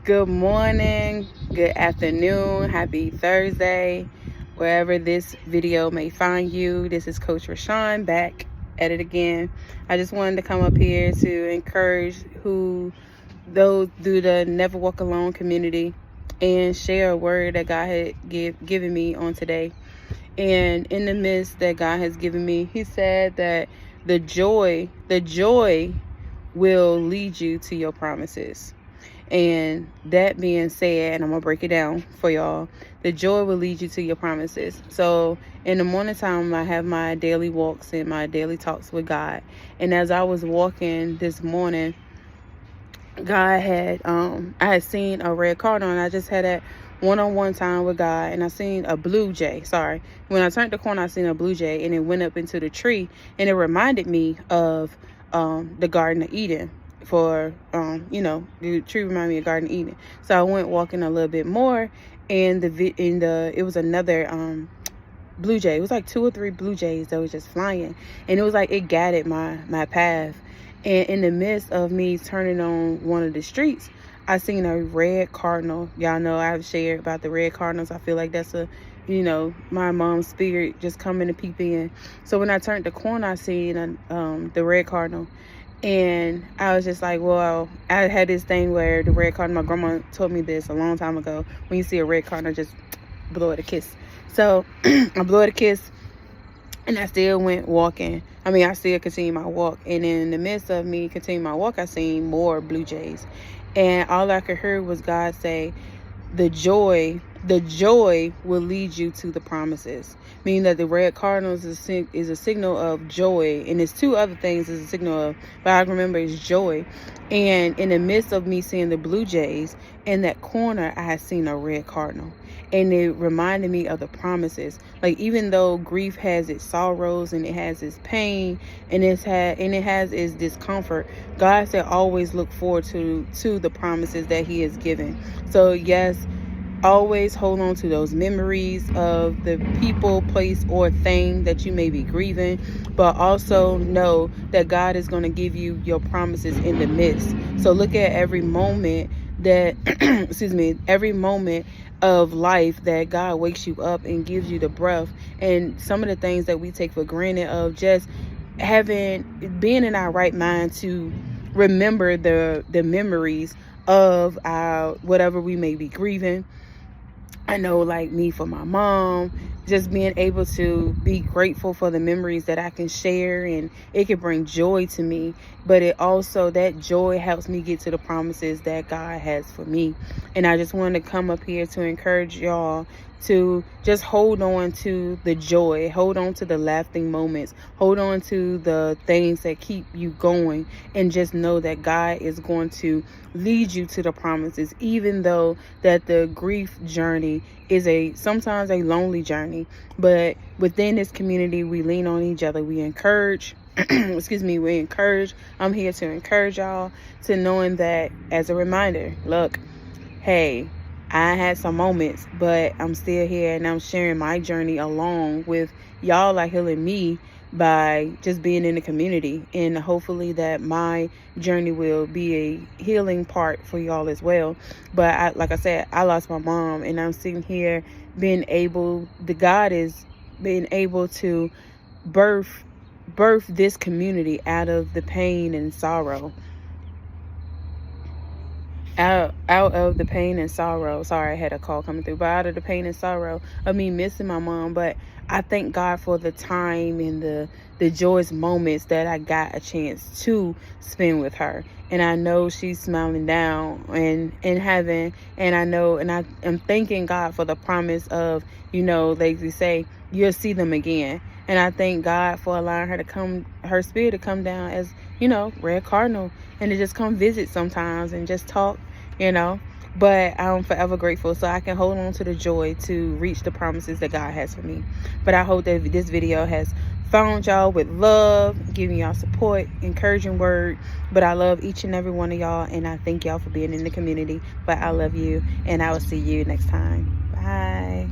Good morning, good afternoon, happy Thursday, wherever this video may find you. This is Coach Rashawn back at it again. I just wanted to come up here to encourage those through the Never Walk Alone community and share a word that God had given me on today. And in the midst that God has given me, He said that the joy will lead you to your promises. And that being said, and I'm gonna break it down for y'all, the joy will lead you to your promises. So in the morning time, I have my daily walks and my daily talks with God. And as I was walking this morning, God had I had seen a red cardinal, and I just had that one-on-one time with God, and I seen a blue jay. Sorry. When I turned the corner, I seen a blue jay, and it went up into the tree, and it reminded me of the Garden of Eden. The tree reminded me of Garden of Eden. So I went walking a little bit more, and it was another blue jay. It was like 2 or 3 blue jays that was just flying, and it was like it guided my path. And in the midst of me turning on one of the streets, I seen a red cardinal. Y'all know I've shared about the red cardinals. I feel like that's my mom's spirit just coming to peep in. So when I turned the corner, I seen the red cardinal. And I was just like, well, I had this thing where the red cardinal, my grandma told me this a long time ago. When you see a red cardinal, just blow it a kiss. So I blew it a kiss, and I still went walking. I still continued my walk. And in the midst of me continuing my walk, I seen more blue jays. And all I could hear was God say, the joy will lead you to the promises. Meaning that the red cardinals is a signal of joy. And there's 2 other things is a signal of, but I remember it's joy. And in the midst of me seeing the blue jays, in that corner, I had seen a red cardinal. And it reminded me of the promises. Like, even though grief has its sorrows and it has its pain and it has its discomfort, God said always look forward to the promises that He has given. So yes, always hold on to those memories of the people, place, or thing that you may be grieving, but also know that God is going to give you your promises in the midst. So look at every moment that every moment of life that God wakes you up and gives you the breath, and some of the things that we take for granted of just being in our right mind to remember the memories of our whatever we may be grieving. I know, like me, for my mom, just being able to be grateful for the memories that I can share, and it can bring joy to me, but it also, that joy helps me get to the promises that God has for me. And I just wanted to come up here to encourage y'all to just hold on to the joy, hold on to the lasting moments, hold on to the things that keep you going, and just know that God is going to lead you to the promises, even though that the grief journey is sometimes a lonely journey. But within this community, we lean on each other, we encourage we encourage. I'm here to encourage y'all to knowing that, as a reminder, look, hey, I had some moments, but I'm still here, and I'm sharing my journey along with y'all are healing me by just being in the community. And hopefully that my journey will be a healing part for y'all as well. But like I said, I lost my mom, and I'm sitting here God is being able to birth this community out of the pain and sorrow. Out of the pain and sorrow. Sorry, I had a call coming through. But out of the pain and sorrow of me missing my mom. But I thank God for the time and the joyous moments that I got a chance to spend with her. And I know she's smiling down and in heaven. And I know, and I am thanking God for the promise of, like we say, you'll see them again. And I thank God for allowing her spirit to come down as, red cardinal, and to just come visit sometimes and just talk, But I'm forever grateful, so I can hold on to the joy to reach the promises that God has for me. But I hope that this video has found y'all with love, giving y'all support, encouraging word. But I love each and every one of y'all, and I thank y'all for being in the community. But I love you, and I will see you next time. Bye.